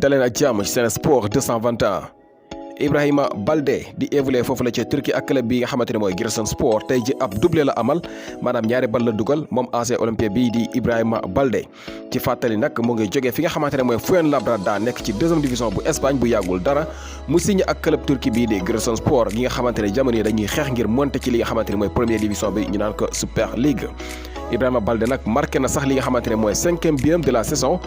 daleen ak jàmm ci Sen Sport 221 Ibrahima Baldé di évolué foofu la ci Turquie ak club bi nga xamante ne mooy Giresunspor tey ji ab doublé la amal maanaam ñaari bal la dugal moom ancien olympien bii di Ibrahima Baldé ci fàttali nag mu ngi jógee fi nga xamante ne mooy Fuenlabrada nekk ci deuxième division bu Espagne bu yàggul dara mu signé ak club Turquie bii di Giresunspor gi nga xamante ne jamono yi dañuy xeex ngir monter ci li nga xamante ne mooy première division bi ñu naan ko Super League. Ibrahima Baldé nag marqué na sax li nga xamante ne mooy 5e biam de la saison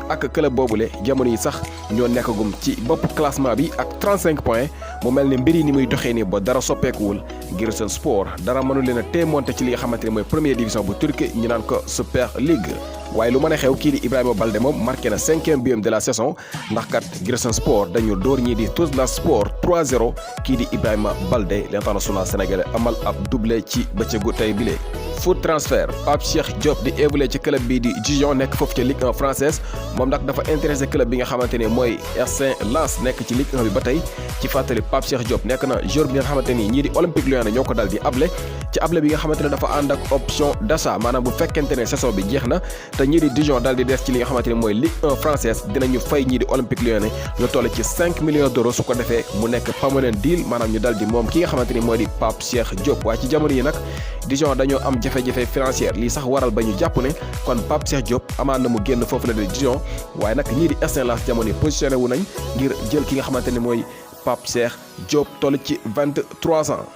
ak club boobule jamono yi sax ñoo nekkagum ci bopp classement bi ak 35 points mu mel ne mbir yi ni muy doxee nii ba dara soppeekuwul Giresunspor dara mënu leen a téemonte ci li nga xamante ne mooy première division bu Turquie ñu naan ko Super League. waaye lu mën a xew kii di Ibrahima Baldé moom marqué na 5e biam de la saison ndax kat Giresunspor dañu dóor ñii di Tuzlaspor 3-0 kii di Ibrahima Baldé l'international sénégalais amal ab doublé ci bëccëgu tey bile. foot transfert Pape Cheikh Diop di évolué ci club bii di Dijon nekk foofu ci Ligue 1 française moom nag dafa intéressé club bi nga xamante ne mooy RC Lens nekk ci Ligue 1 bi ba tey ci fàttali Pape Cheikh Diop nekk na joueur bi nga xamante ni ñii di Olympique Lyonnais ñoo ko dal di able ci able bi nga xamante ne dafa ànd ak option d'achat maanaam bu fekkente ne saison bi jeex na te ñii di Dijon dal di des ci li nga xamante ne mooy Ligue 1 française dinañu fay ñii di Olympique Lyonnais lu toll ci 5 millions d'euros su ko defee mu nekk permanent deal maanaam ñu dal di moom ki nga xamante ni mooy di Pape Cheikh Diop waaye ci jamono yi nag Dijon dañoo am jafe-jafe financière lii sax waral ba ñu jàpp ne kon Pape Cheikh Diop amaan na mu génn foofu la de Dijon waaye nag ñii di RC Lens jamono yi positionné wu nañ ngir jël ki nga xamante ne mooy Pape Cheikh Diop toll ci 23 ans.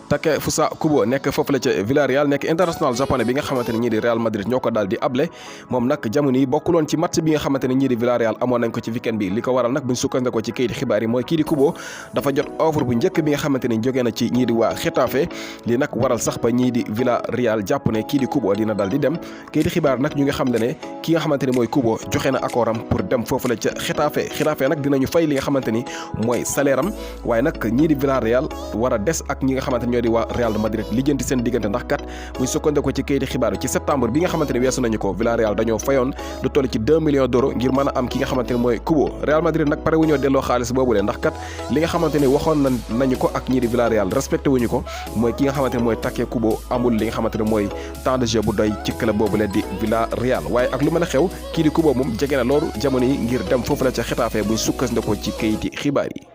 Takefusa Kubo nekk foofu la ca Villarreal nekk international japonais bi nga xamante ne ñii di Real Madrid ñoo ko daal di able moom nag jamono yi bokkuloon ci match bi nga xamante ne ñii di Villarreal amoon nañ ko ci weekend bi li ko waral nag buñ sukkandikoo ci kayit xibaar yi mooy kii di Kubo dafa jot offre bu njëkk bi nga xamante ne jógee na ci ñii di waa Getafe li nag waral sax ba ñii di Villarreal jàpp ne kii di Kubo dina daal di dem kayit xibaar nag ñu nga xam ne ki nga xamante ne mooy Kubo joxe na accord am pour dem foofu la ca Getafe nag dinañu fay li nga xamante ni mooy salaire am waaye nag ñii di Villarreal war a des ak ñi nga xamante ñoo di waa Real de Madrid lijjanti seen diggante ndax kat buñ sukkandikoo ci kayiti xibaaru ci septembre bi nga xamante ne weesu nañu ko Villarreal dañoo fayoon lu toll ci 2 millions d'euros ngir mën a am ki nga xamante ne mooy Kubo Real Madrid nag pare wu ñoo delloo xaalis boobule ndax kat li nga xamante ne waxoon nañu ko ak ñii di Villarreal respecté wuñu ko mooy ki nga xamante ne mooy Take Kubo amul li nga xamante ne mooy temps de jeu bu doy ci club boobule di Villarreal waaye ak lu mën a xew kii di Kubo moom jege na loolu jamono yi ngir dem foofu la ca Getafe buñ sukkandikoo ci kayiti xibaar yi.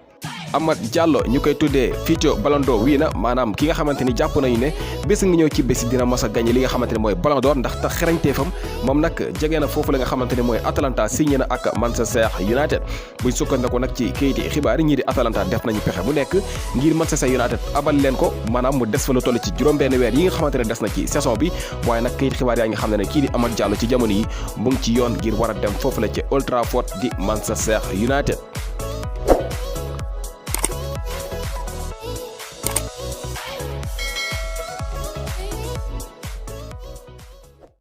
Amad Diallo ñu koy tuddee Futur Ballon d'Or wii na maanaam ki nga xamante ni jàpp nañu ne bés nga ñëw ci bés dina mos a gagné li nga xamante ne mooy Ballon d'Or ndax tax xarañteefam moom nag jege na foofu la nga xamante ne mooy Atalanta signé na ak Manchester United buñ sukkandikoo nag ci kayiti xibaar yi ñii di Atalanta def nañu pexe bu nekk ngir Manchester United abal leen ko maanaam mu des fa lu toll ci juróom-benn weer yi nga xamante ne des na ci saison bi waaye nag kayiti xibaar yaa ngi xam ne kii di Amad Diallo ci jamono yi mu ngi ci yoon ngir war a dem foofu la ci Old Trafford di Manchester United.